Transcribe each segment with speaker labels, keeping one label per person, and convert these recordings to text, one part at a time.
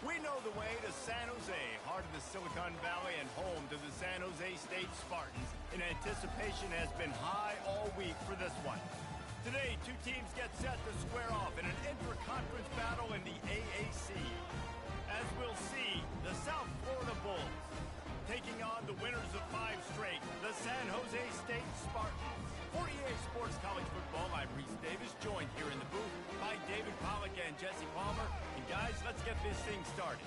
Speaker 1: We know the way to San Jose, heart of the Silicon Valley and home to the San Jose State Spartans. And anticipation has been high all week for this one. Today, two teams get set to square off in an intra-conference battle in the AAC. As we'll see, the South Florida Bulls taking on the winners of 5 straight, the San Jose State Spartans. 48 Sports College Football, I'm Reese Davis, joined here in the booth by David Pollack and Jesse Palmer. And guys, let's get this thing started.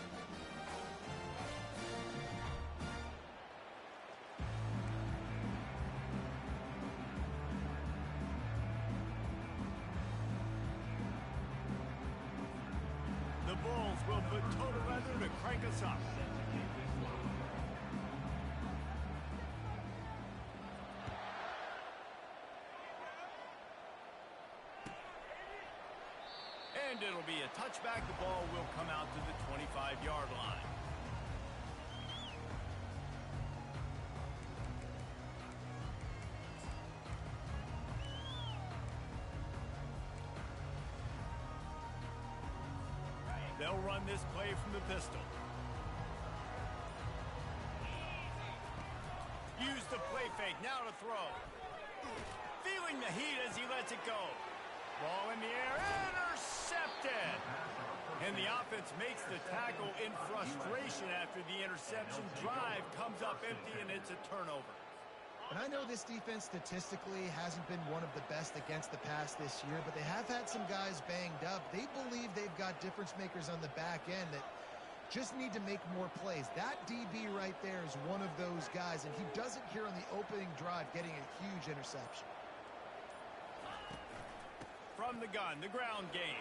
Speaker 1: The Bulls will put total leather to crank us up. And it'll be a touchback. The ball will come out to the 25-yard line. They'll run this play from the pistol. Use the play fake. Now to throw. Feeling the heat as he lets it go. Ball in the air, intercepted! And the offense makes the tackle in frustration after the interception. Drive comes up empty, and it's a turnover.
Speaker 2: And I know this defense statistically hasn't been one of the best against the pass this year, but they have had some guys banged up. They believe they've got difference makers on the back end that just need to make more plays. That DB right there is one of those guys, and he does it here on the opening drive, getting a huge interception.
Speaker 1: From the gun, the ground game.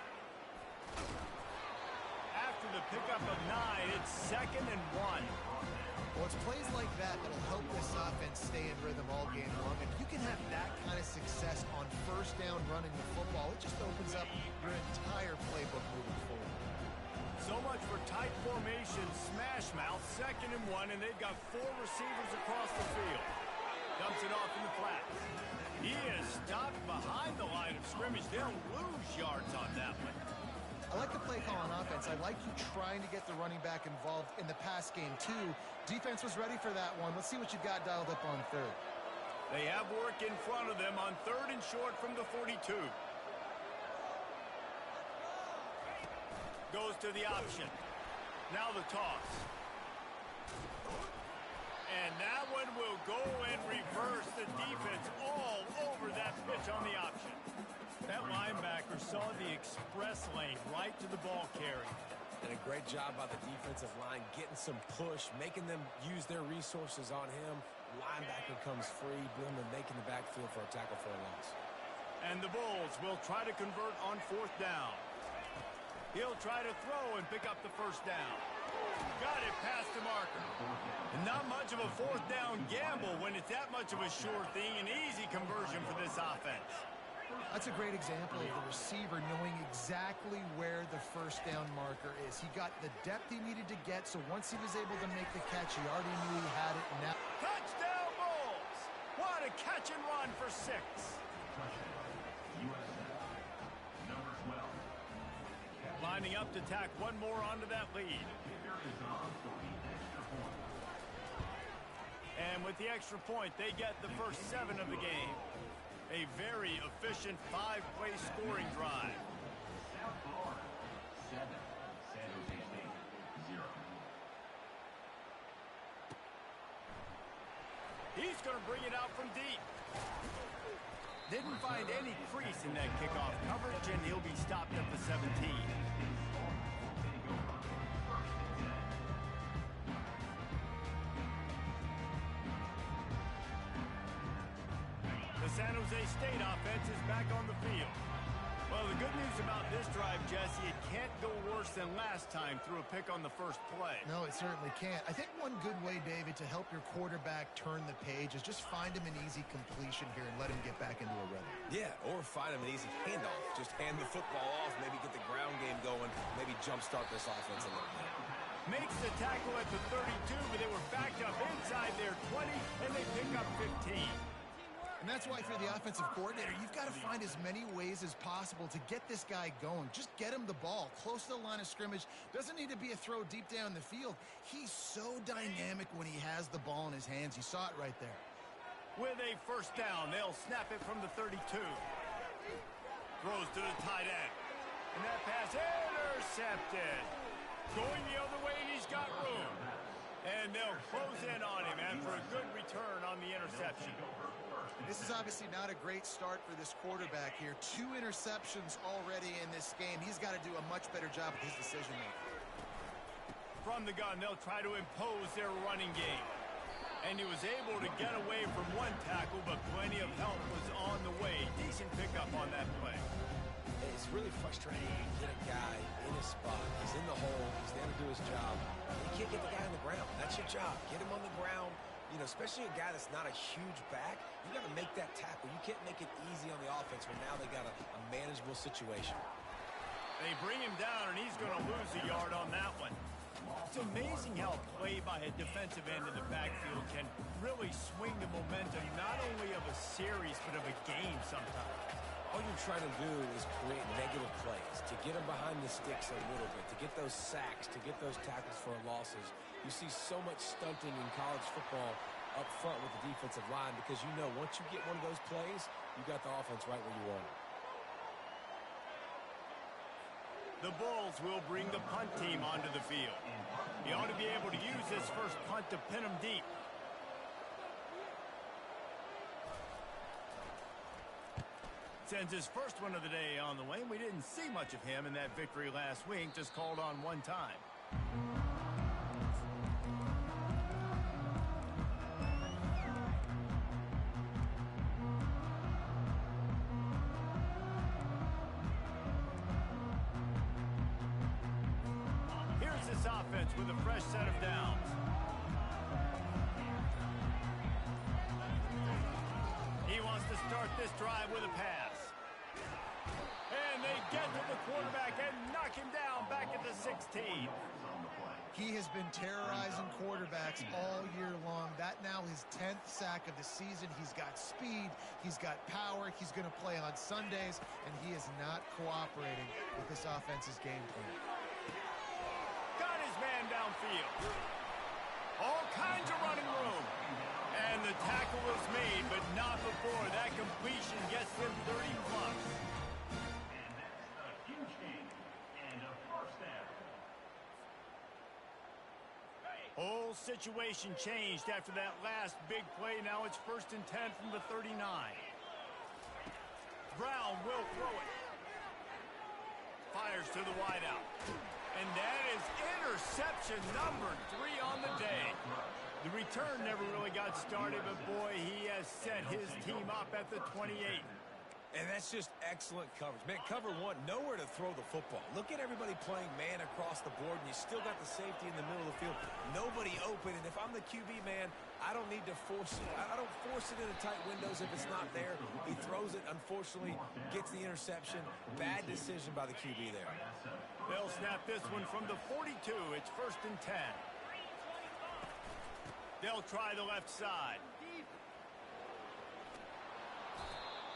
Speaker 1: After the pickup of 9, it's 2nd and 1.
Speaker 2: Well, it's plays like that that'll help this offense stay in rhythm all game long. If you can have that kind of success on first down running the football, it just opens up your entire playbook moving forward.
Speaker 1: So much for tight formation, smash mouth, 2nd and 1, and they've got 4 receivers across the field. Dumps it off in the flats. He is stopped behind the line of scrimmage. They'll lose yards on that one.
Speaker 2: I like the play call on offense. I like you trying to get the running back involved in the pass game, too. Defense was ready for that one. Let's see what you got dialed up on 3rd.
Speaker 1: They have work in front of them on 3rd and short from the 42. Goes to the option. Now the toss. And that one will go and reverse the defense all over that pitch on the option. That linebacker saw the express lane right to the ball carrier.
Speaker 3: And a great job by the defensive line, getting some push, making them use their resources on him. Linebacker comes free, boom, and making the backfield for a tackle for a loss.
Speaker 1: And the Bulls will try to convert on 4th down. He'll try to throw and pick up the first down. Got it past the marker. And not much of a 4th down gamble when it's that much of a sure thing, an easy conversion for this offense.
Speaker 2: That's a great example of the receiver knowing exactly where the first down marker is. He got the depth he needed to get, so once he was able to make the catch, he already knew he had it. Now,
Speaker 1: touchdown Bulls! What a catch and run for 6. Lining up to tack one more onto that lead. And with the extra point, they get the first 7 of the game. A very efficient 5-play scoring drive.
Speaker 4: South Florida, 7. San Jose State, 0.
Speaker 1: He's going to bring it out from deep. Didn't find any crease in that kickoff coverage, and he'll be stopped at the 17. The San Jose State offense is back on the field. Well, the good news about this drive, Jesse, it can't go worse than last time through a pick on the first play.
Speaker 2: No, it certainly can't. I think one good way, David, to help your quarterback turn the page is just find him an easy completion here and let him get back into a rhythm.
Speaker 3: Yeah, or find him an easy handoff. Just hand the football off, maybe get the ground game going, maybe jumpstart this offense a little bit.
Speaker 1: Makes the tackle at the 32, but they were backed up inside their 20, and they pick up 15.
Speaker 2: And that's why if you're the offensive coordinator, you've got to find as many ways as possible to get this guy going. Just get him the ball close to the line of scrimmage. Doesn't need to be a throw deep down the field. He's so dynamic when he has the ball in his hands. You saw it right there.
Speaker 1: With a first down, they'll snap it from the 32. Throws to the tight end. And that pass intercepted. Going the other way, and he's got room. And they'll close in on him after a good return on the interception.
Speaker 2: This is obviously not a great start for this quarterback here. 2 interceptions already in this game. He's got to do a much better job with his decision-making.
Speaker 1: From the gun, they'll try to impose their running game. And he was able to get away from one tackle, but plenty of help was on the way. Decent pickup on that play.
Speaker 3: It's really frustrating to get a guy in his spot. He's in the hole. He's there to do his job. You can't get the guy on the ground. That's your job. Get him on the ground. You know, especially a guy that's not a huge back, you got to make that tackle. You can't make it easy on the offense when now they got a manageable situation.
Speaker 1: They bring him down, and he's going to lose a yard on that one. It's amazing how play by a defensive end in the backfield can really swing the momentum not only of a series but of a game sometimes.
Speaker 3: All you're trying to do is create negative plays, to get them behind the sticks a little bit, to get those sacks, to get those tackles for losses. You see so much stunting in college football up front with the defensive line because you know once you get one of those plays, you got the offense right where you want it.
Speaker 1: The Bulls will bring the punt team onto the field. He ought to be able to use this first punt to pin him deep. Sends his first one of the day on the way. We didn't see much of him in that victory last week, just called on one time. Here's this offense with a fresh set of downs. He wants to start this drive with a pass. And they get to the quarterback and knock him down back at the 16.
Speaker 2: He has been terrorizing quarterbacks all year long. That now his 10th sack of the season. He's got speed. He's got power. He's going to play on Sundays, and he is not cooperating with this offense's game plan.
Speaker 1: Got his man downfield. All kinds of running room. And the tackle was made, but not before that completion gets him 30-plus.
Speaker 4: And that's a huge gain and a first down.
Speaker 1: Whole situation changed after that last big play. Now it's 1st and 10 from the 39. Brown will throw it. Fires to the wideout. And that is interception number 3 on the day. The return never really got started, but boy, he has set his team up at the 28.
Speaker 3: And that's just excellent coverage. Man, cover one, nowhere to throw the football. Look at everybody playing man across the board, and you still got the safety in the middle of the field. Nobody open, and if I'm the QB, man, I don't need to force it. I don't force it into tight windows if it's not there. He throws it, unfortunately, gets the interception. Bad decision by the QB there.
Speaker 1: They'll snap this one from the 42. It's 1st and 10. They'll try the left side.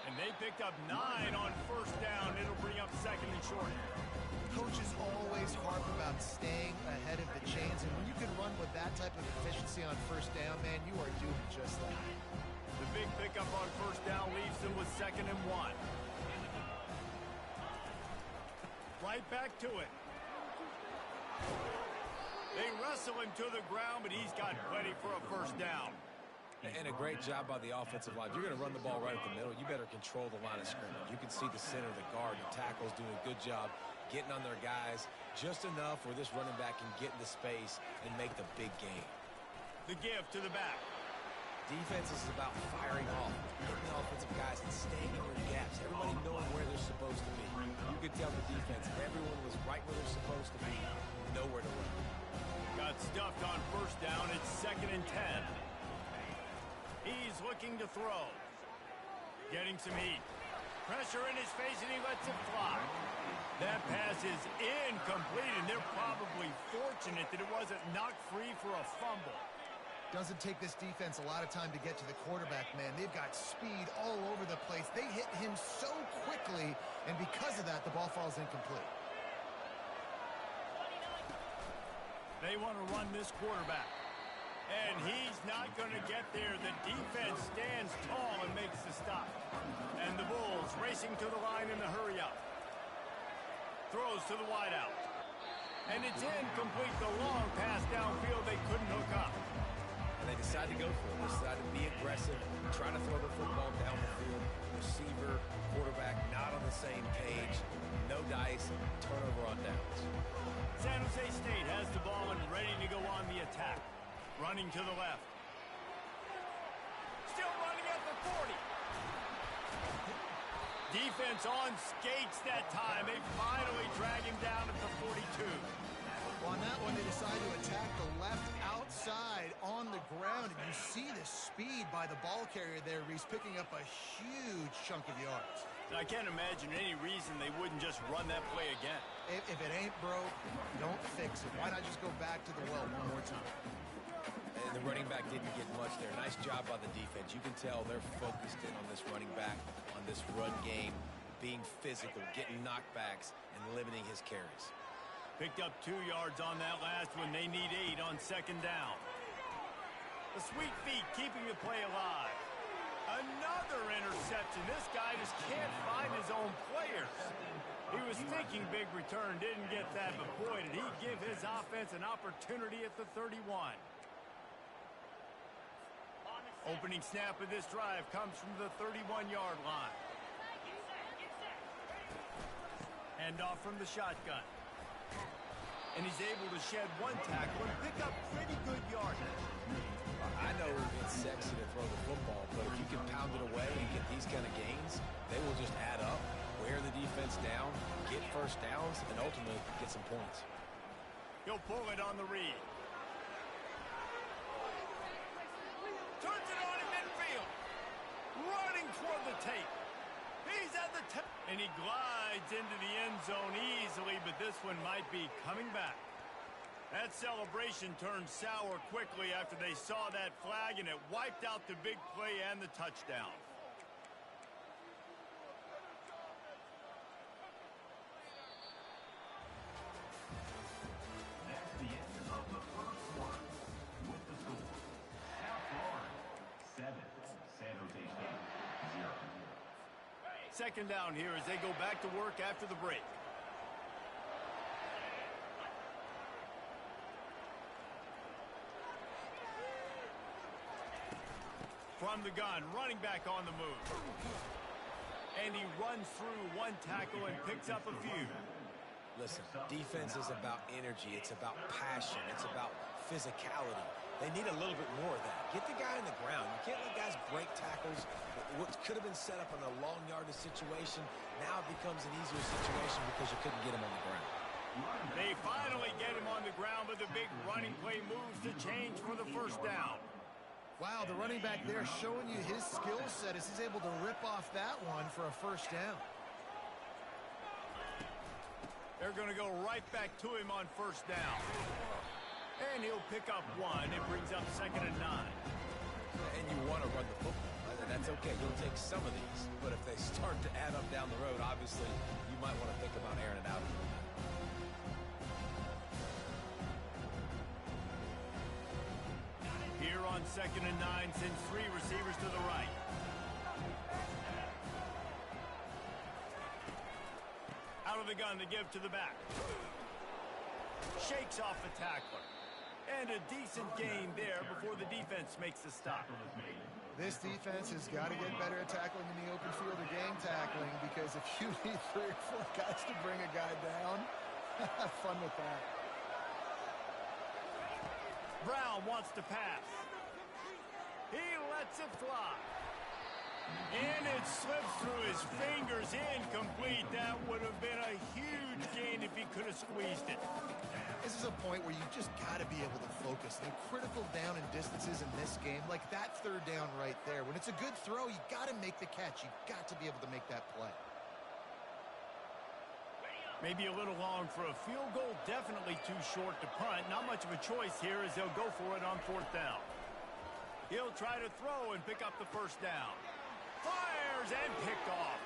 Speaker 1: And they picked up 9 on first down. It'll bring up 2nd and short.
Speaker 2: Coaches always harp about staying ahead of the chains, and when you can run with that type of efficiency on first down, man, you are doing just that.
Speaker 1: The big pickup on first down leaves them with 2nd and 1. Right back to it. They wrestle him to the ground, but he's got plenty for a first down.
Speaker 3: And a great job by the offensive line. If you're going to run the ball right at the middle, you better control the line of scrimmage. You can see the center, the guard, the tackles doing a good job getting on their guys just enough where this running back can get into space and make the big game.
Speaker 1: The give to the back.
Speaker 3: Defense is about firing off, hitting the offensive guys and staying in their gaps. Everybody knowing where they're supposed to be. You could tell the defense, everyone was right where they're supposed to be, nowhere to run.
Speaker 1: Got stuffed on first down. It's 2nd and 10. He's looking to throw. Getting some heat. Pressure in his face, and he lets it fly. That pass is incomplete, and they're probably fortunate that it wasn't knocked free for a fumble.
Speaker 2: Doesn't take this defense a lot of time to get to the quarterback, man. They've got speed all over the place. They hit him so quickly, and because of that, the ball falls incomplete.
Speaker 1: They want to run this quarterback. And he's not going to get there. The defense stands tall and makes the stop. And the Bulls racing to the line in the hurry up. Throws to the wideout. And it's incomplete. The long pass downfield they couldn't hook up.
Speaker 3: And they decided to go for it. They decided to be aggressive, try to throw the football down the field. Receiver, quarterback, not on the same page. No dice, turnover on downs.
Speaker 1: San Jose State has the ball and ready to go on the attack. Running to the left. Still running at the 40. Defense on skates that time. They finally drag him down at the 42.
Speaker 2: Well, on that one, they decide to attack the left outside on the ground. And you see the speed by the ball carrier there, Reese, picking up a huge chunk of yards.
Speaker 1: I can't imagine any reason they wouldn't just run that play again.
Speaker 2: If it ain't broke, don't fix it. Why not just go back to the well one more time?
Speaker 3: And the running back didn't get much there. Nice job by the defense. You can tell they're focused in on this running back, on this run game, being physical, getting knockbacks, and limiting his carries.
Speaker 1: Picked up 2 yards on that last one. They need 8 on second down. The sweet feet keeping the play alive. Another interception. This guy just can't find his own players. He was thinking big return, didn't get that, but boy, did he give his offense an opportunity at the 31. Opening snap of this drive comes from the 31-yard line. Hand off from the shotgun. And he's able to shed 1 tackle and pick up pretty good yardage.
Speaker 3: I know it's sexy to throw the football, but if you can pound it away and get these kind of gains, they will just add up, wear the defense down, get first downs, and ultimately get some points.
Speaker 1: He'll pull it on the read. Turns it on in midfield. Running toward the tape. He's at the tape. And he glides into the end zone easily, but this one might be coming back. That celebration turned sour quickly after they saw that flag, and it wiped out the big play and the touchdown.
Speaker 4: That's the end of the first quarter. With the score, South Florida 7, San Jose State 0.
Speaker 1: Second down here as they go back to work after the break. From the gun, running back on the move. And he runs through 1 tackle and picks up a few.
Speaker 3: Listen, defense is about energy. It's about passion. It's about physicality. They need a little bit more of that. Get the guy on the ground. You can't let guys break tackles. What could have been set up in a long yardage situation now becomes an easier situation because you couldn't get him on the ground.
Speaker 1: They finally get him on the ground, but the big running play moves to change for the first down.
Speaker 2: Wow, the running back there showing you his skill set as he's able to rip off that one for a first down.
Speaker 1: They're going to go right back to him on first down. And he'll pick up 1. It brings up 2nd and 9.
Speaker 3: And you want to run the football. That's okay. You'll take some of these. But if they start to add up down the road, obviously, you might want to think about airing it out.
Speaker 1: Here on 2nd and 9, sends 3 receivers to the right. Out of the gun to give to the back. Shakes off the tackler. And a decent gain there before the defense makes the stop.
Speaker 2: This defense has got to get better at tackling in the open field or game tackling, because if you need 3 or 4 guys to bring a guy down, have fun with that.
Speaker 1: Brown wants to pass. He lets it fly. And it slips through his fingers, incomplete. That would have been a huge gain if he could have squeezed it.
Speaker 2: This is a point where you just got to be able to focus. The critical down and distances in this game, like that 3rd down right there. When it's a good throw, you got to make the catch. You got to be able to make that play.
Speaker 1: Maybe a little long for a field goal. Definitely too short to punt. Not much of a choice here as they'll go for it on 4th down. He'll try to throw and pick up the first down. Fires and picked off.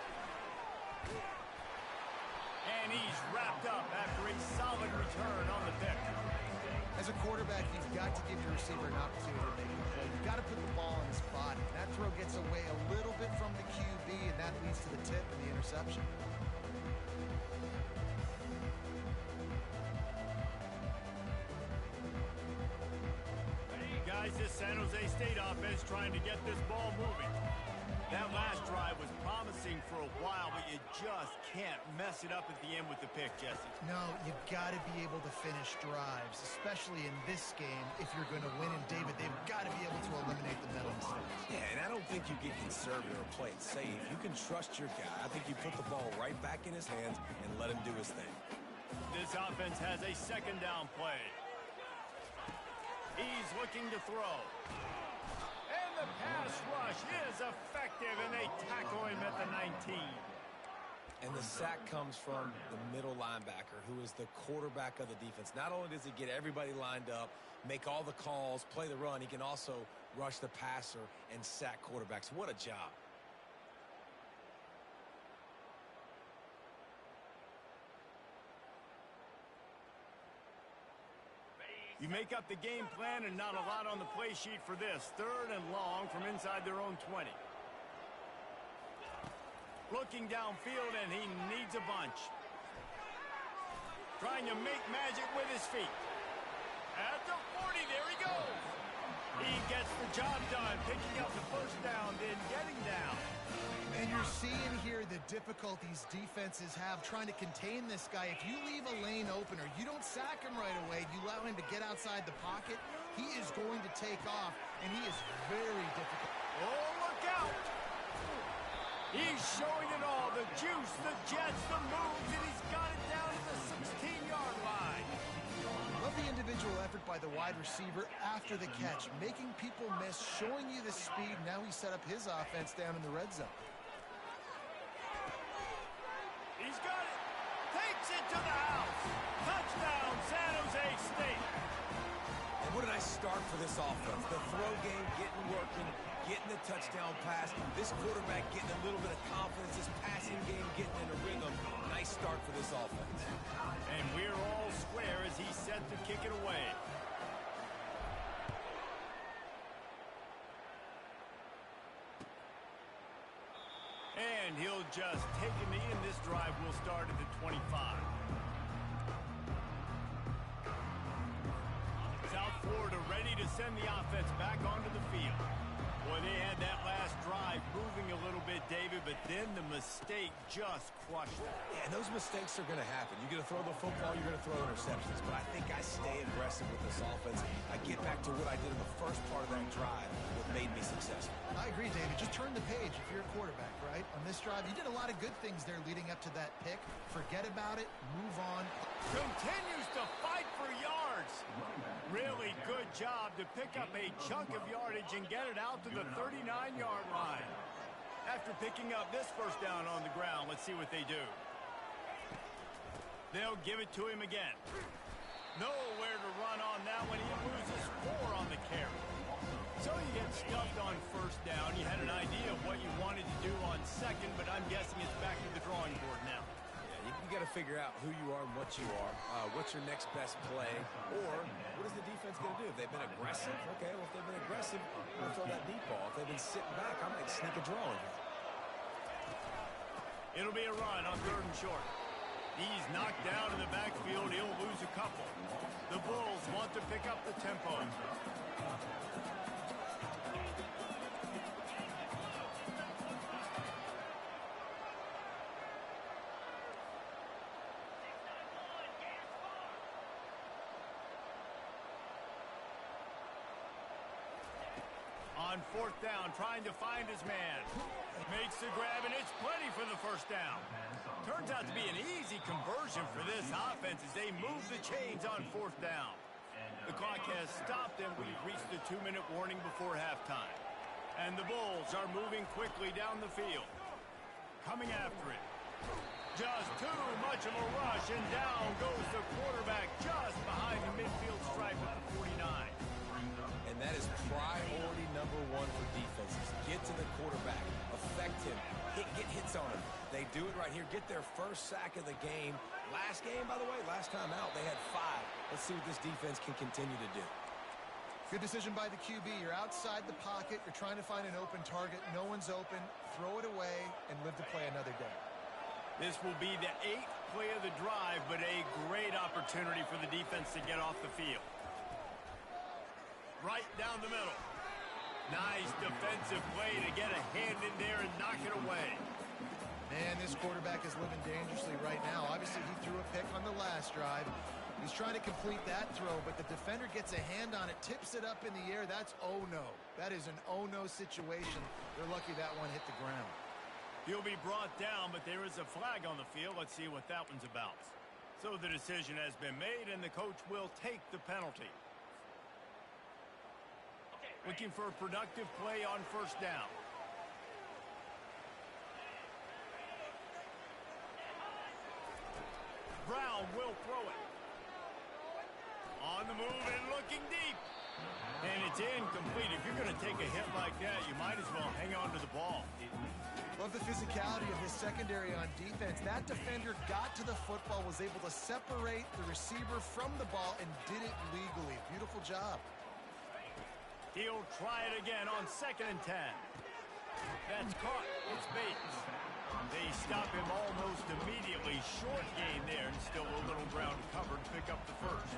Speaker 1: And he's wrapped up after a solid return on the pick.
Speaker 2: As a quarterback, you've got to give your receiver an opportunity to make a play. You've got to put the ball in his body. That throw gets away a little bit from the QB, and that leads to the tip and the interception.
Speaker 1: Guys, this San Jose State offense trying to get this ball moving. That last drive was promising for a while, but you just can't mess it up at the end with the pick, Jesse.
Speaker 2: No, you've got to be able to finish drives, especially in this game. If you're going to win, and David, they've got to be able to eliminate the mental mistakes.
Speaker 3: Yeah, and I don't think you get conservative or play it safe. You can trust your guy. I think you put the ball right back in his hands and let him do his thing.
Speaker 1: This offense has a second down play. He's looking to throw. And the pass rush is effective, and they tackle him at the 19.
Speaker 3: And the sack comes from the middle linebacker, who is the quarterback of the defense. Not only does he get everybody lined up, make all the calls, play the run, he can also rush the passer and sack quarterbacks. What a job.
Speaker 1: You make up the game plan and not a lot on the play sheet for this. 3rd and long from inside their own 20. Looking downfield, and he needs a bunch. Trying to make magic with his feet. At the 40, there he goes. He gets the job done, picking up the first down, then getting down.
Speaker 2: And you're seeing here the difficulties defenses have trying to contain this guy. If you leave a lane open or you don't sack him right away, you allow him to get outside the pocket, he is going to take off, and he is very difficult.
Speaker 1: Oh, look out! He's showing it all, the juice, the jets, the moves, and he's got it down to the 16-yard line.
Speaker 2: Love the individual effort by the wide receiver after the catch, making people miss, showing you the speed. Now he set up his offense down in the red zone.
Speaker 1: He's got it. Takes it to the house. Touchdown, San Jose State.
Speaker 3: And what a nice start for this offense. The throw game getting working, getting the touchdown pass. This quarterback getting a little bit of confidence. This passing game getting in a rhythm. Nice start for this offense.
Speaker 1: And we're all square as he's set to kick it away. And he'll just take a knee, and this drive will start at the 25. South Florida ready to send the offense back onto the field. Boy, they had that last drive moving a little bit, David, but then the mistake just crushed them.
Speaker 3: Yeah, and those mistakes are going to happen. You're going to throw the football, you're going to throw interceptions. But I think I stay aggressive with this offense. I get back to what I did in the first part of that drive that made me successful.
Speaker 2: I agree, David. Just turn the page if you're a quarterback, right? On this drive, you did a lot of good things there leading up to that pick. Forget about it. Move on.
Speaker 1: Continues to fight for yards. Really good job to pick up a chunk of yardage and get it out to the 39-yard line. After picking up this first down on the ground, let's see what they do. They'll give it to him again. Nowhere to run on that one. He loses 4 on the carry. So you get stuffed on first down. You had an idea of what you wanted to do on second, but I'm guessing it's back to the drawing board now.
Speaker 3: Yeah, you got to figure out who you are and what you are. What's your next best play? Or what is the defense going to do? If they've been aggressive, okay, well, if they've been aggressive, we'll throw that deep ball. If they've been sitting back, I might sneak a draw in here.
Speaker 1: It'll be a run on 3rd and short. He's knocked down in the backfield. He'll lose a couple. The Bulls want to pick up the tempo. On 4th down, trying to find his man. Makes the grab, and it's plenty for the first down. Turns out to be an easy conversion for this offense as they move the chains on 4th down. The clock has stopped, and we've reached the 2-minute warning before halftime. And the Bulls are moving quickly down the field. Coming after it. Just too much of a rush, and down goes the quarterback just behind the midfield stripe at the 49.
Speaker 3: And that is priority number one for defenses. Get to the quarterback, affect him, get hits on him. They do it right here. Get their first sack of the game. Last game, by the way, last time out, they had 5. Let's see what this defense can continue to do.
Speaker 2: Good decision by the QB. You're outside the pocket. You're trying to find an open target. No one's open. Throw it away and live to play another day.
Speaker 1: This will be the 8th play of the drive, but a great opportunity for the defense to get off the field. Right down the middle. Nice defensive play to get a hand in there and knock it away.
Speaker 2: Man, this quarterback is living dangerously right now. Obviously, he threw a pick on the last drive. He's trying to complete that throw, but the defender gets a hand on it, tips it up in the air. That's oh-no. That is an oh-no situation. They're lucky that one hit the ground.
Speaker 1: He'll be brought down, but there is a flag on the field. Let's see what that one's about. So the decision has been made, and the coach will take the penalty. Looking for a productive play on first down. Brown will throw it. On the move and looking deep. And it's incomplete. If you're going to take a hit like that, you might as well hang on to the ball.
Speaker 2: Love the physicality of this secondary on defense. That defender got to the football, was able to separate the receiver from the ball, and did it legally. Beautiful job.
Speaker 1: He'll try it again on 2nd and 10. That's caught. It's Bates. They stop him almost immediately. Short gain there, and still a little ground covered. Pick up the first.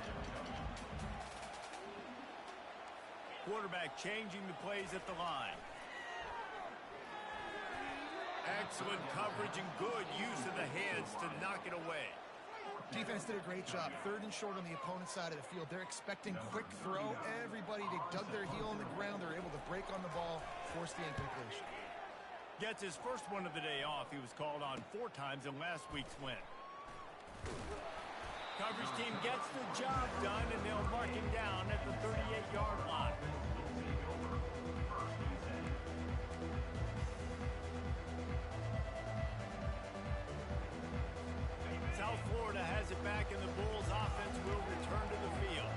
Speaker 1: Quarterback changing the plays at the line. Excellent coverage and good use of the hands to knock it away.
Speaker 2: Defense did a great job. 3rd and short on the opponent's side of the field. They're expecting quick throw. Everybody, they dug their heel on the ground. They're able to break on the ball, force the incompletion.
Speaker 1: Gets his first one of the day off. He was called on 4 times in last week's win. Coverage team gets the job done, and they'll mark him down at the 38-yard line. South Florida has it back, and the Bulls offense will return to the field.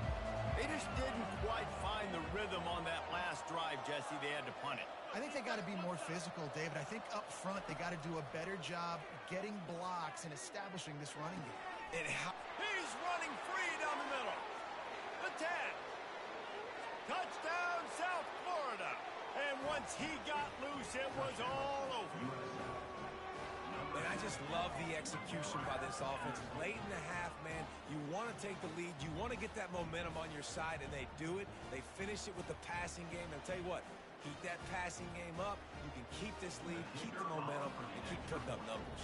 Speaker 1: They just didn't quite find the rhythm on that last drive, Jesse. They had to punt it.
Speaker 2: I think they got to be more physical, David. I think up front they got to do a better job getting blocks and establishing this running game.
Speaker 1: He's running free down the middle. The 10. Touchdown, South Florida. And once he got loose, it was all over.
Speaker 3: And I just love the execution by this offense. Late in the half, man, you want to take the lead. You want to get that momentum on your side, and they do it. They finish it with the passing game. And I'll tell you what, keep that passing game up. You can keep this lead, keep the momentum, and keep putting up numbers.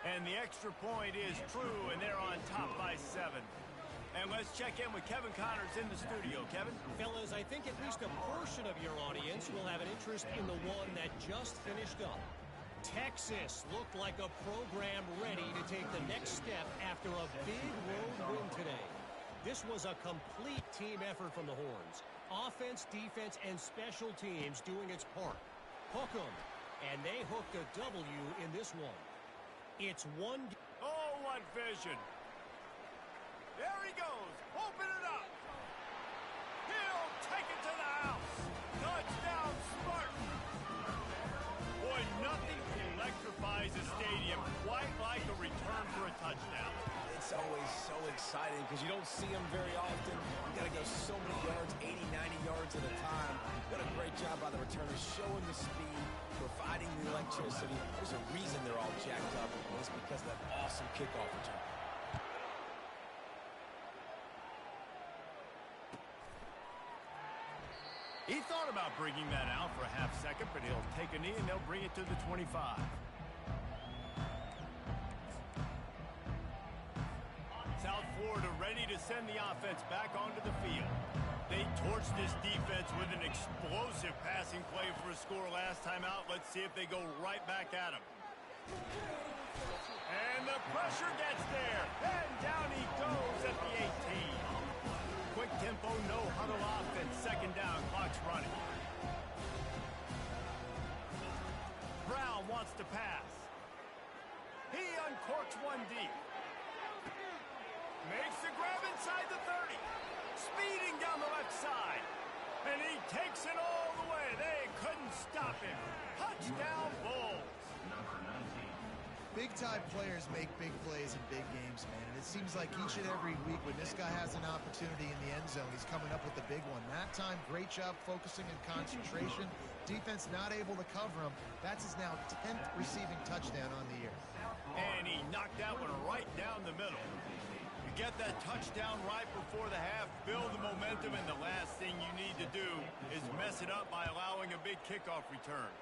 Speaker 1: And the extra point is true, and they're on top by 7. And let's check in with Kevin Connors in the studio. Kevin?
Speaker 5: Fellas, I think at least a portion of your audience will have an interest in the one that just finished up. Texas looked like a program ready to take the next step after a big road win today. This was a complete team effort from the Horns. Offense, defense, and special teams doing its part. Hook 'em. And they hooked a W in this one. It's one...
Speaker 1: Oh, what vision. There he goes. Open it up. He'll take it to the house. Touchdown, Spartan. Boy, nothing electrifies a stadium quite like a return for a touchdown.
Speaker 3: It's always so exciting because you don't see them very often. You got to go so many yards, 80, 90 yards at a time. What a great job by the returners, showing the speed, providing the electricity. There's a reason they're all jacked up, and it's because of that awesome kickoff return.
Speaker 1: He thought about bringing that out for a half second, but he'll take a knee and they'll bring it to the 25. South Florida ready to send the offense back onto the field. They torched this defense with an explosive passing play for a score last time out. Let's see if they go right back at him. And the pressure gets there. And down he goes at the 18. Quick tempo, no huddle offense. 2nd down, clock's running. Brown wants to pass. He uncorks one deep. Makes the grab inside the 30. Speeding down the left side. And he takes it all the way. They couldn't stop him. Touchdown, Bulls.
Speaker 4: Number 19.
Speaker 2: Big-time players make big plays in big games, man. And it seems like each and every week when this guy has an opportunity in the end zone, he's coming up with the big one. That time, great job focusing and concentration. Defense not able to cover him. That's his now 10th receiving touchdown on the year.
Speaker 1: And he knocked that one right down the middle. You get that touchdown right before the half, build the momentum, and the last thing you need to do is mess it up by allowing a big kickoff return.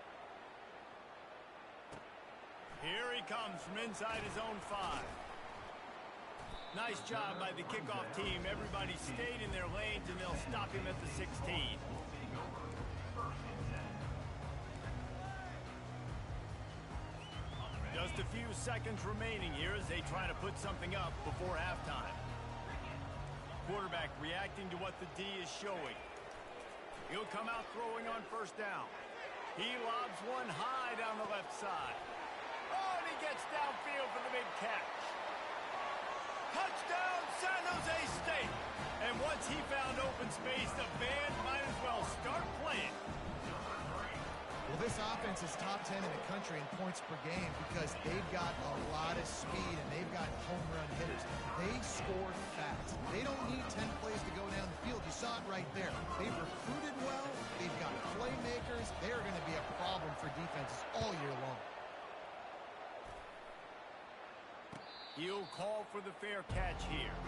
Speaker 1: Here he comes from inside his own 5. Nice job by the kickoff team. Everybody stayed in their lanes, and they'll stop him at the 16. Just a few seconds remaining here as they try to put something up before halftime. Quarterback reacting to what the D is showing. He'll come out throwing on first down. He lobs one high down the left side. Oh, and he gets downfield for the big catch. Touchdown, San Jose State. And once he found open space, the band might as well start playing.
Speaker 2: Well, this offense is top 10 in the country in points per game because they've got a lot of speed and they've got home run hitters. They score fast. They don't need 10 plays to go down the field. You saw it right there. They've recruited well. They've got playmakers. They're going to be a problem for defenses all year long.
Speaker 1: He'll call for the fair catch here.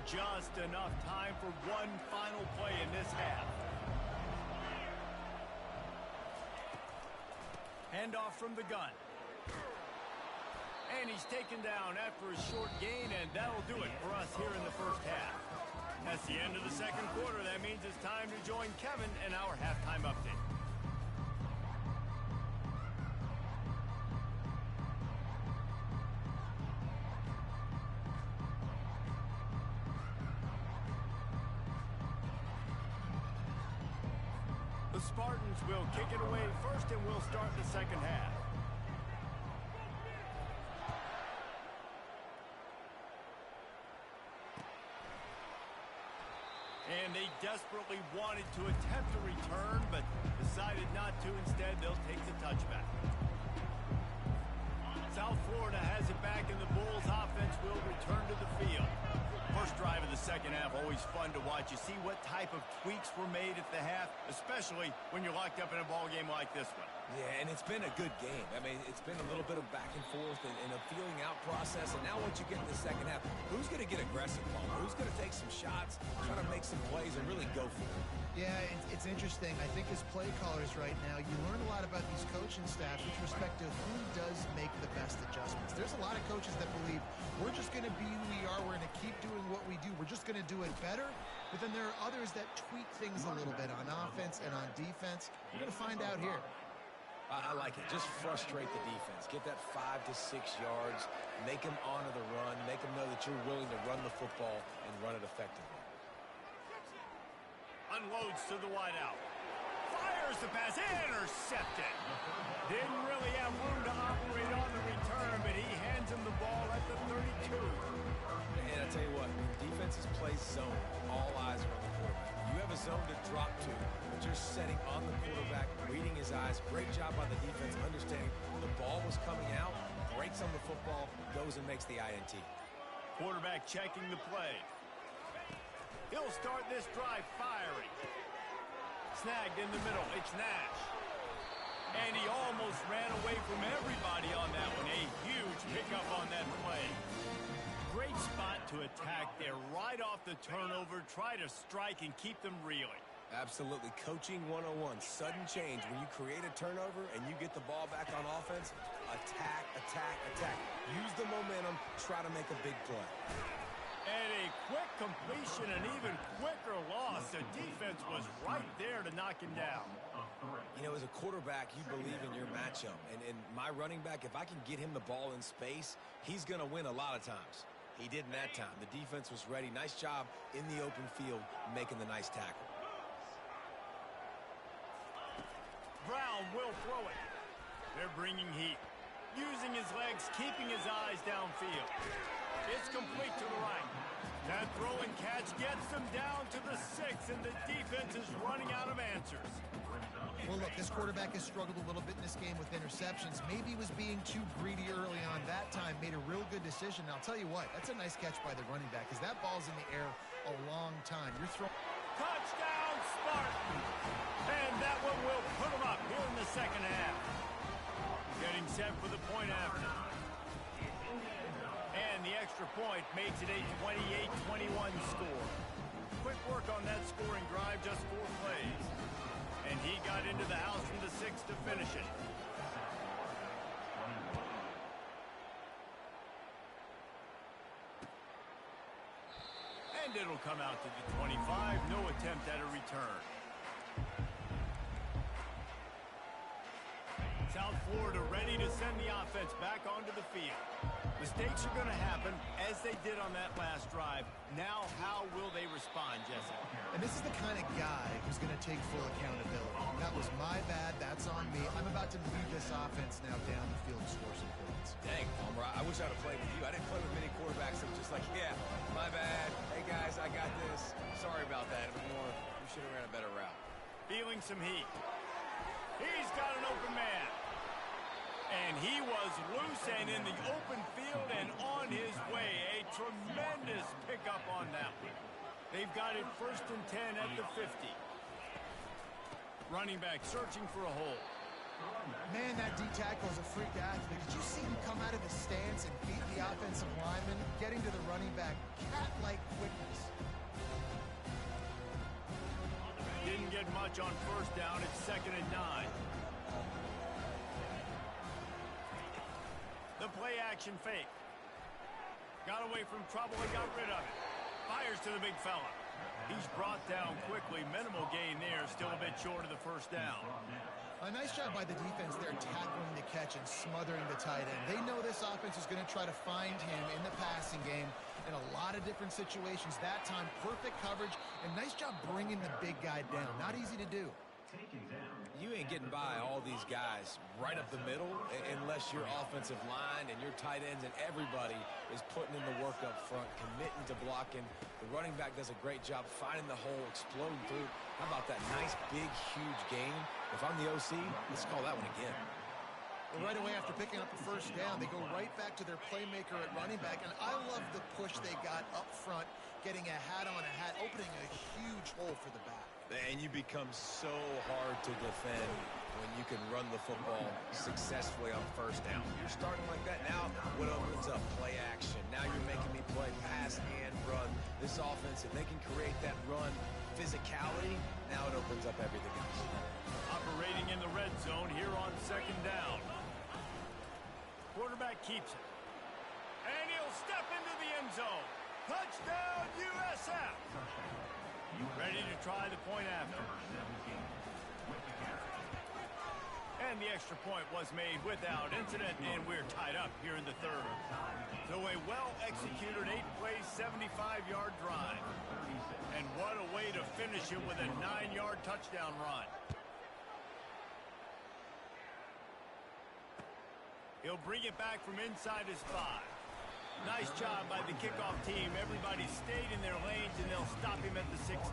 Speaker 1: Just enough time for one final play in this half. Handoff from the gun. And he's taken down after a short gain, and that'll do it for us here in the first half. That's the end of the second quarter. That means it's time to join Kevin in our halftime update. The Spartans will kick it away first, and we'll start the second half. And they desperately wanted to attempt a return, but decided not to. Instead, they'll take the touchback. South Florida has it back, and the Bulls offense will return to the field. First drive of the second half, always fun to watch. You see what type of tweaks were made at the half, especially when you're locked up in a ball game like this one.
Speaker 3: Yeah, and it's been a good game. I mean, it's been a little bit of back and forth and a feeling out process. And now once you get in the second half, who's going to get aggressive, Paul? Who's going to take some shots, try to make some plays, and really go for it?
Speaker 2: Yeah, it's interesting. I think as play callers right now, you learn a lot about these coaching staffs with respect to who does make the best adjustments. There's a lot of coaches that believe we're just going to be who we are. We're going to keep doing what we do. We're just going to do it better. But then there are others that tweak things a little bit on offense and on defense. We're going to find out here.
Speaker 3: I like it. Just frustrate the defense. Get that 5 to 6 yards. Make them honor the run. Make them know that you're willing to run the football and run it effectively.
Speaker 1: Unloads to the wideout. Fires the pass. Intercepted. Didn't really have room to operate on the return, but he hands him the ball at the 32.
Speaker 3: And I tell you what, when defenses play zone, all eyes are on the quarterback. You have a zone to drop to, but you're setting on the quarterback, reading his eyes. Great job by the defense, understanding the ball was coming out, breaks on the football, goes and makes the INT.
Speaker 1: Quarterback checking the play. He'll start this drive firing. Snagged in the middle. It's Nash. And he almost ran away from everybody on that one. A huge pickup on that play. Great spot to attack there. Right off the turnover. Try to strike and keep them reeling.
Speaker 3: Absolutely. Coaching 101. Sudden change. When you create a turnover and you get the ball back on offense, attack, attack, attack. Use the momentum. Try to make a big play.
Speaker 1: And a quick completion, an even quicker loss. The defense was right there to knock him down.
Speaker 3: You know, as a quarterback, you believe in your matchup. And my running back, if I can get him the ball in space, he's going to win a lot of times. He did in that time. The defense was ready. Nice job in the open field making the nice tackle.
Speaker 1: Brown will throw it. They're bringing heat. Using his legs, keeping his eyes downfield. It's complete to the right. That throw and catch gets them down to the 6, and the defense is running out of answers.
Speaker 2: Well, look, this quarterback has struggled a little bit in this game with interceptions. Maybe he was being too greedy early on that time, made a real good decision. And I'll tell you what, that's a nice catch by the running back, because that ball's in the air a long time. You're throwing...
Speaker 1: Touchdown, Spartan! And that one will put them up here in the second half. Getting set for the point after. And the extra point makes it a 28-21 score. Quick work on that scoring drive, just 4 plays. And he got into the house from the 6 to finish it. And it'll come out to the 25. No attempt at a return. South Florida ready to send the offense back onto the field. Mistakes are going to happen, as they did on that last drive. Now, how will they respond, Jesse?
Speaker 2: And this is the kind of guy who's going to take full accountability. That was my bad. That's on me. I'm about to lead this offense now down the field to score some points.
Speaker 3: Dang, Palmer, I wish I'd have played with you. I didn't play with many quarterbacks that were just like, yeah, my bad. Hey, guys, I got this. Sorry about that. It was more, we should have ran a better route.
Speaker 1: Feeling some heat. He's got an open man. And he was loose and in the open field and on his way. A tremendous pickup on that one. They've got it 1st and 10 at the 50. Running back searching for a hole.
Speaker 2: Man, that D tackle is a freak athlete. Did you see him come out of the stance and beat the offensive lineman, getting to the running back? Cat-like quickness.
Speaker 1: Didn't get much on 1st down. It's 2nd and 9. The play action fake. Got away from trouble and got rid of it. Fires to the big fella. He's brought down quickly. Minimal gain there. Still a bit short of the 1st down.
Speaker 2: A nice job by the defense there, tackling the catch and smothering the tight end. They know this offense is going to try to find him in the passing game in a lot of different situations. That time, perfect coverage, and nice job bringing the big guy down. Not easy to do.
Speaker 3: You ain't getting by all these guys right up the middle unless your offensive line and your tight ends and everybody is putting in the work up front, committing to blocking. The running back does a great job finding the hole, exploding through. How about that nice, big, huge gain? If I'm the OC, let's call that one again.
Speaker 2: Well, right away after picking up the 1st down, they go right back to their playmaker at running back. And I love the push they got up front, getting a hat on a hat, opening a huge hole for the back.
Speaker 3: And you become so hard to defend when you can run the football successfully on 1st down. You're starting like that. Now, what opens up? Play action. Now you're making me play pass and run. This offense, if they can create that run physicality, now it opens up everything else.
Speaker 1: Operating in the red zone here on 2nd down. Quarterback keeps it. And he'll step into the end zone. Touchdown, USF. Ready to try the point after. And the extra point was made without incident, and we're tied up here in the 3rd. So a well-executed 8-play, 75-yard drive. And what a way to finish it with a 9-yard touchdown run. He'll bring it back from inside his 5. Nice job by the kickoff team. Everybody stayed in their lanes, and they'll stop him at the 16.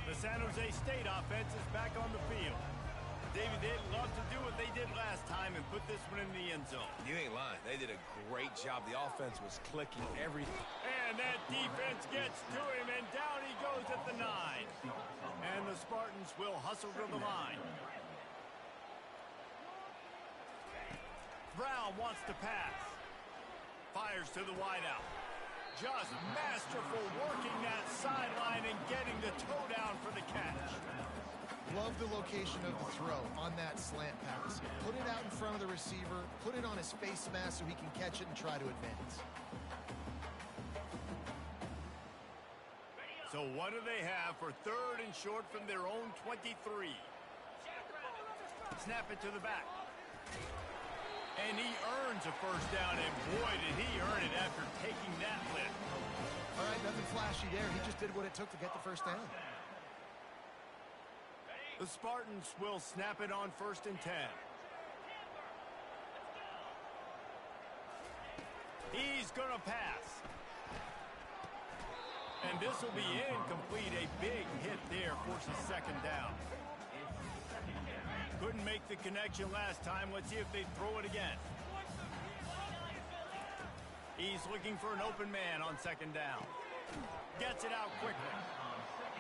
Speaker 1: The San Jose State offense is back on the field. David, they'd love to do what they did last time and put this one in the end zone.
Speaker 3: You ain't lying. They did a great job. The offense was clicking everything.
Speaker 1: And that defense gets to him, and down he goes at the 9. And the Spartans will hustle to the line. Brown wants to pass. Fires to the wideout. Just masterful working that sideline and getting the toe down for the catch.
Speaker 2: Love the location of the throw on that slant pass. Put it out in front of the receiver. Put it on his face mask so he can catch it and try to advance.
Speaker 1: So what do they have for 3rd and short from their own 23? Snap it to the back. And he earns a 1st down, and boy, did he earn it after taking that lift.
Speaker 2: All right, nothing flashy there. He just did what it took to get the 1st down.
Speaker 1: The Spartans will snap it on 1st and 10. He's going to pass. And this will be incomplete. A big hit there forces 2nd down. Couldn't make the connection last time. Let's see if they throw it again. He's looking for an open man on 2nd down. Gets it out quickly.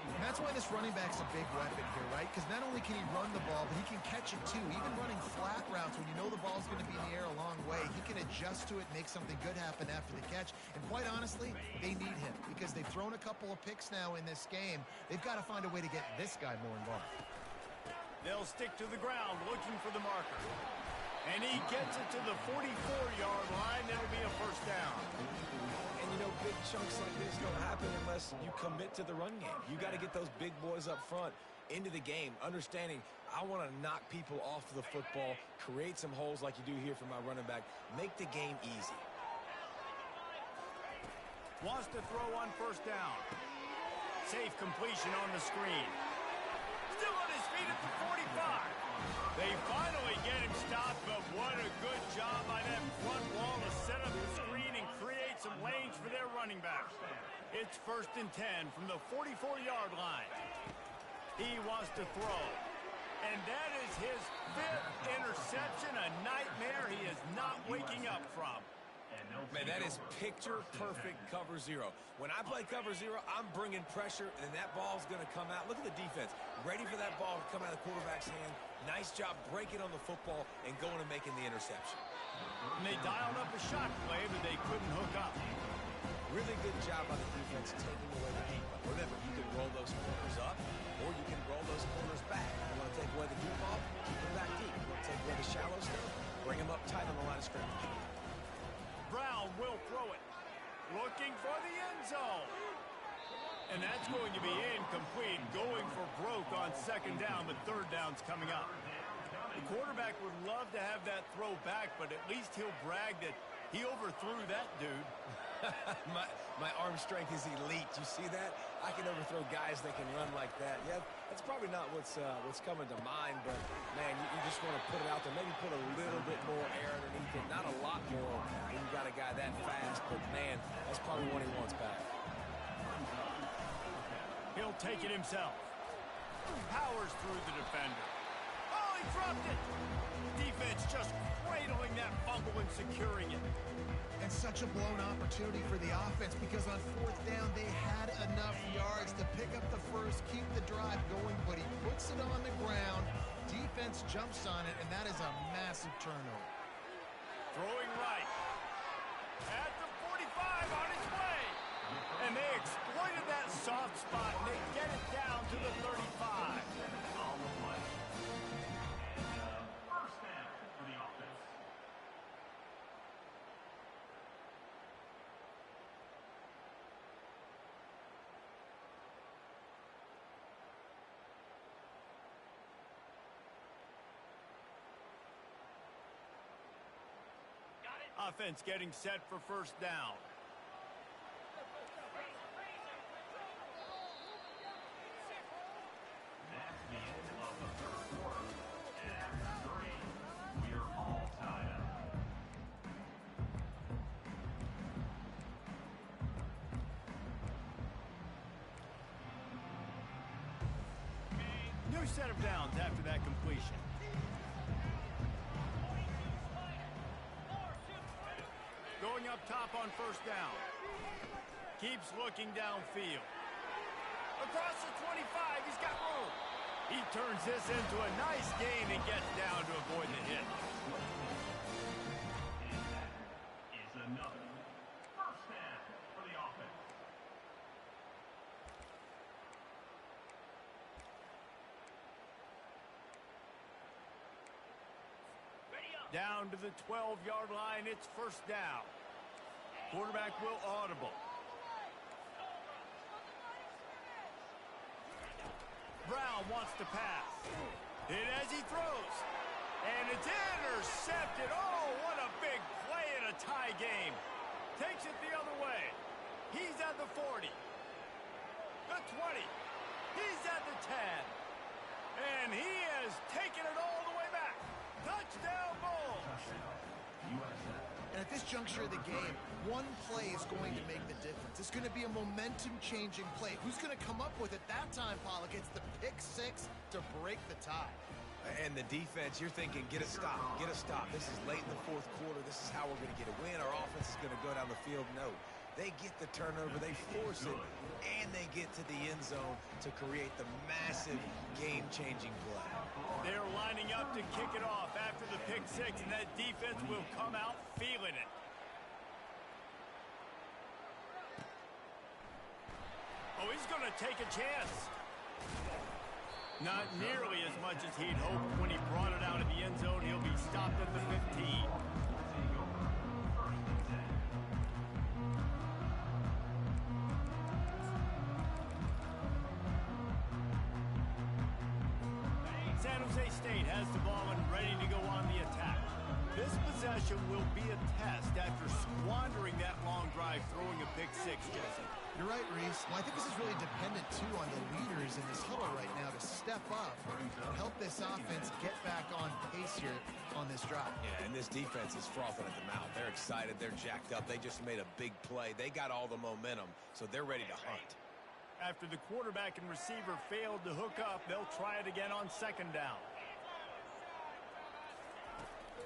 Speaker 2: And that's why this running back's a big weapon here, right? Because not only can he run the ball, but he can catch it too. Even running flat routes when you know the ball's going to be in the air a long way, he can adjust to it, make something good happen after the catch. And quite honestly, they need him because they've thrown a couple of picks now in this game. They've got to find a way to get this guy more involved.
Speaker 1: They'll stick to the ground looking for the marker. And he gets it to the 44-yard line. That'll be a 1st down.
Speaker 3: And, you know, big chunks like this don't happen unless you commit to the run game. You got to get those big boys up front into the game, understanding I want to knock people off the football, create some holes like you do here for my running back, make the game easy.
Speaker 1: Wants to throw on 1st down. Safe completion on the screen. Still on his feet at the 45. They finally get him stopped, but what a good job by that front wall to set up the screen and create some lanes for their running back. It's 1st and 10 from the 44-yard line. He wants to throw. And that is his 5th interception, a nightmare he is not waking up from.
Speaker 3: Man, that is picture-perfect cover zero. When I play cover zero, I'm bringing pressure, and that ball's going to come out. Look at the defense. Ready for that ball to come out of the quarterback's hand. Nice job breaking on the football and going and making the interception.
Speaker 1: And they dialed up a shot play, but they couldn't hook up.
Speaker 3: Really good job by the defense taking away the deep ball. Remember, you can roll those corners up, or you can roll those corners back. You want to take away the deep ball, keep them back deep. You want to take away the shallow stuff, bring them up tight on the line of scrimmage.
Speaker 1: Brown will throw it. Looking for the end zone. And that's going to be incomplete. Going for broke on 2nd down, but 3rd down's coming up. The quarterback would love to have that throw back, but at least he'll brag that he overthrew that dude.
Speaker 3: my arm strength is elite. You see that? I can overthrow guys that can run like that. Yeah, that's probably not what's coming to mind, but, man, you just want to put it out there. Maybe put a little bit more air underneath it. Not a lot more when you got a guy that fast, but, man, that's probably what he wants back.
Speaker 1: He'll take it himself. Powers through the defender. Oh, he dropped it! Defense just cradling that fumble and securing it.
Speaker 2: And such a blown opportunity for the offense because on 4th down, they had enough yards to pick up the first, keep the drive going, but he puts it on the ground. Defense jumps on it, and that is a massive turnover.
Speaker 1: Throwing right. At the 45 on his way. And they exploited that soft spot, and they get it down to the 35. Offense getting set for 1st down.
Speaker 4: That's the end of the 3rd quarter. And after 3, we are all tied up.
Speaker 1: New set of downs after that completion. Going up top on 1st down. Keeps looking downfield. Across the 25, he's got room. He turns this into a nice gain and gets down to avoid the hit.
Speaker 4: And that is another 1st down for the offense.
Speaker 1: Down to the 12-yard line, it's 1st down. Quarterback will audible. Brown wants to pass. Hit as he throws. And it's intercepted. Oh, what a big play in a tie game. Takes it the other way. He's at the 40. The 20. He's at the 10. And he has taken it all the way back. Touchdown, Bulls.
Speaker 2: And at this juncture of the game, one play is going to make the difference. It's going to be a momentum-changing play. Who's going to come up with it that time, Pollock? It's the pick six to break the tie.
Speaker 3: And the defense, you're thinking, get a stop, get a stop. This is late in the fourth quarter. This is how we're going to get a win. Our offense is going to go down the field. No, they get the turnover, they force it, and they get to the end zone to create the massive game-changing play.
Speaker 1: They're lining up to kick it off after the pick six, and that defense will come out feeling it. Oh, he's going to take a chance. Not nearly as much as he'd hoped when he brought it out of the end zone. He'll be stopped at the 15. San Jose State has the ball and ready to go on the attack. This possession will be a test after squandering that long drive throwing a pick six, Jesse.
Speaker 2: You're right, Reese. Well, I think this is really dependent, too, on the leaders in this huddle right now to step up and help this offense get back on pace here on this drive.
Speaker 3: Yeah, and this defense is frothing at the mouth. They're excited. They're jacked up. They just made a big play. They got all the momentum, so they're ready to hunt.
Speaker 1: After the quarterback and receiver failed to hook up, they'll try it again on second down.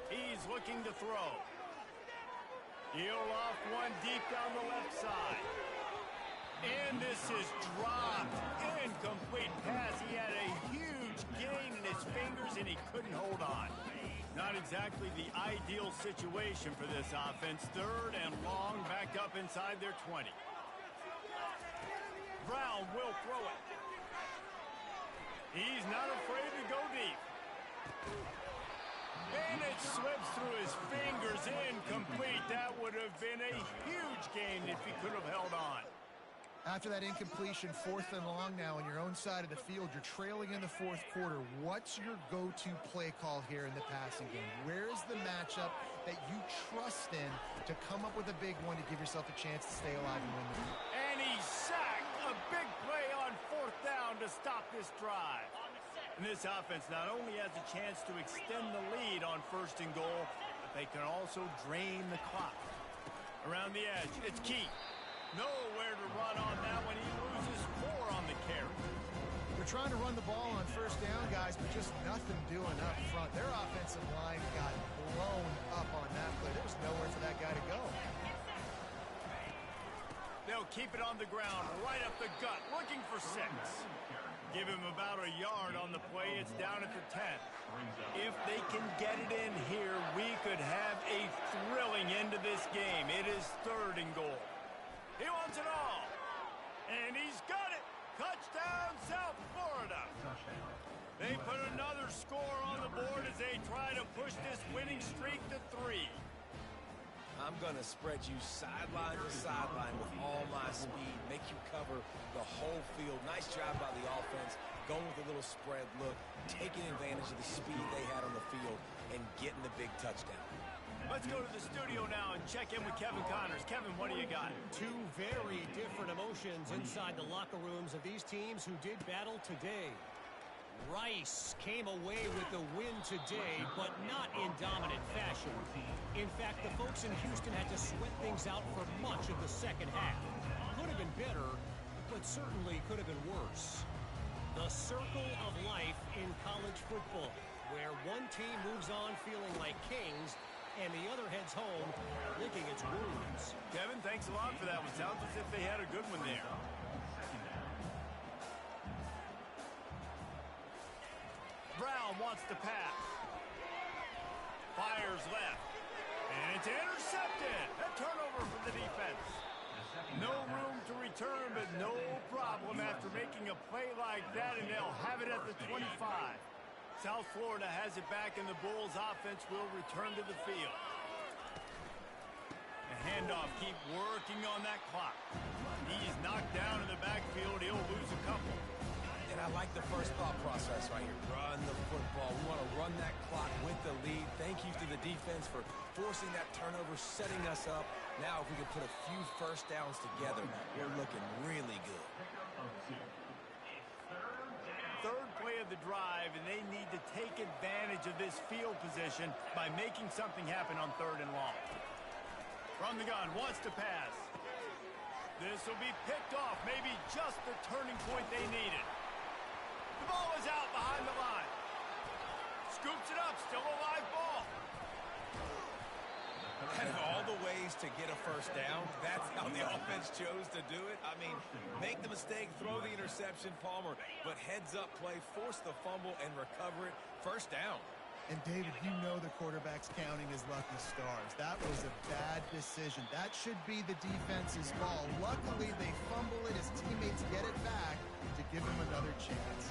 Speaker 1: He's looking to throw. He'll off one deep down the left side. And this is dropped. Incomplete pass. He had a huge gain in his fingers, and he couldn't hold on. Not exactly the ideal situation for this offense. Third and long, back up inside their 20. Brown will throw it. He's not afraid to go deep. And it slips through his fingers. Incomplete. That would have been a huge gain if he could have held on.
Speaker 2: After that incompletion, fourth and long now on your own side of the field, you're trailing in the fourth quarter. What's your go-to play call here in the passing game? Where is the matchup that you trust in to come up with a big one to give yourself a chance to stay alive and win the game?
Speaker 1: And he sacked. A big play on fourth down to stop this drive. And this offense not only has a chance to extend the lead on first and goal, but they can also drain the clock. Around the edge, it's Key. Nowhere to run on that one. He loses 4 on the carry.
Speaker 2: They're trying to run the ball on first down, guys, but just nothing doing up front. Their offensive line got blown up on that play. There was nowhere for that guy to go.
Speaker 1: They'll keep it on the ground, right up the gut, looking for 6. Give him about a yard on the play. It's down at the 10. If they can get it in here, we could have a thrilling end to this game. It is third and goal. He wants it all. And he's got it. Touchdown, South Florida. They put another score on the board as they try to push this winning streak to 3.
Speaker 3: I'm going to spread you sideline to sideline with all my speed, make you cover the whole field. Nice job by the offense, going with a little spread look, taking advantage of the speed they had on the field, and getting the big touchdown.
Speaker 1: Let's go to the studio now and check in with Kevin Connors. Kevin, what do you got?
Speaker 5: Two very different emotions inside the locker rooms of these teams who did battle today. Rice came away with the win today, but not in dominant fashion. In fact, the folks in Houston had to sweat things out for much of the second half. Could have been better, but certainly could have been worse. The circle of life in college football, where one team moves on feeling like kings, and the other heads home licking its wounds.
Speaker 1: Kevin, thanks a lot for that one. Sounds as if they had a good one there. Brown wants to pass. Fires left. And it's intercepted. A turnover for the defense. No room to return, but no problem after making a play like that, and they'll have it at the 25. South Florida has it back, and the Bulls offense will return to the field. The handoff, keep working on that clock. He's knocked down in the backfield. He'll lose a couple.
Speaker 3: And I like the first thought process right here. Run the football. We want to run that clock with the lead. Thank you to the defense for forcing that turnover, setting us up. Now if we can put a few first downs together, we're looking really good.
Speaker 1: Third play of of the drive, and they need to take advantage of this field position by making something happen on 3rd and long. From the gun, wants to pass. This will be picked off, maybe just the turning point they needed. The ball is out behind the line. Scoops it up, still a live ball.
Speaker 3: And all the ways to get a first down, that's how the offense chose to do it. I mean, make the mistake, throw the interception, Palmer, but heads-up play, force the fumble, and recover it. First down.
Speaker 2: And, David, you know the quarterback's counting his lucky stars. That was a bad decision. That should be the defense's ball. Luckily, they fumble it. His teammates get it back to give him another chance.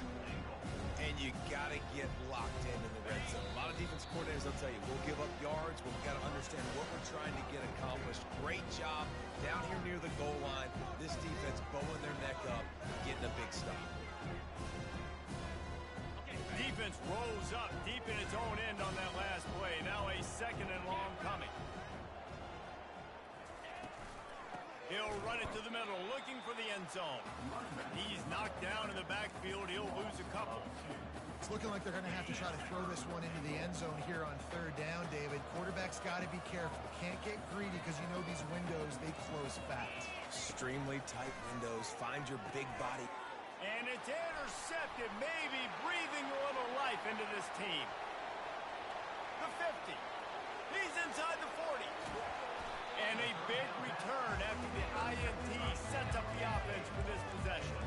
Speaker 3: And you got to get locked in the red zone. A lot of defense coordinators will tell you, we'll give up yards, but we've got to understand what we're trying to get accomplished. Great job down here near the goal line. This defense bowing their neck up, getting a big stop.
Speaker 1: Defense rolls up deep in its own end on that last play. Now a 2nd and long coming. He'll run it to the middle, looking for the end zone. He's knocked down in the backfield. He'll lose a couple.
Speaker 2: It's looking like they're going to have to try to throw this one into the end zone here on 3rd down, David. Quarterback's got to be careful. Can't get greedy because you know these windows, they close fast.
Speaker 3: Extremely tight windows. Find your big body.
Speaker 1: And it's intercepted, maybe breathing a little life into this team. The 50. He's inside the 40. And a big return after the INT sets up the offense for this possession.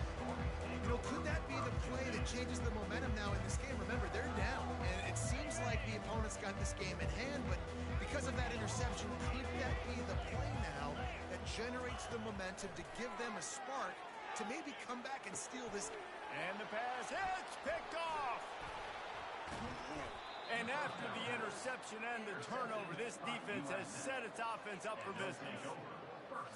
Speaker 2: You know, could that be the play that changes the momentum now in this game? Remember, they're down, and it seems like the opponent's got this game in hand, but because of that interception, could that be the play now that generates the momentum to give them a spark to maybe come back and steal this?
Speaker 1: And the pass hits, picked off. And after the interception and the turnover, this defense has set its offense up for business.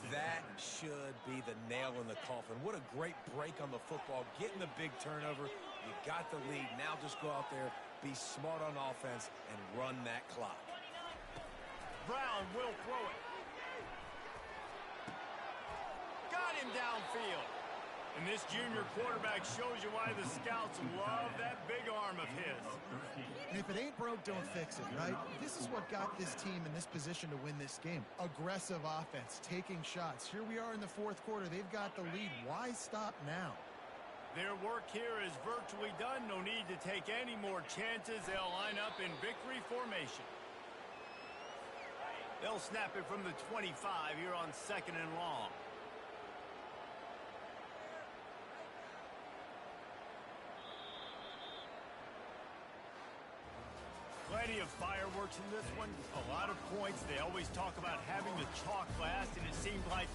Speaker 3: That should be the nail in the coffin. What a great break on the football. Getting the big turnover. You got the lead. Now just go out there, be smart on offense, and run that clock.
Speaker 1: Brown will throw it. Got him downfield. And this junior quarterback shows you why the scouts love that big arm of his.
Speaker 2: And if it ain't broke, don't fix it, right? This is what got this team in this position to win this game. Aggressive offense, taking shots. Here we are in the 4th quarter. They've got the lead. Why stop now?
Speaker 1: Their work here is virtually done. No need to take any more chances. They'll line up in victory formation. They'll snap it from the 25 here on 2nd and long. Plenty of fireworks in this one. A lot of points. They always talk about having the chalk last, and it seemed like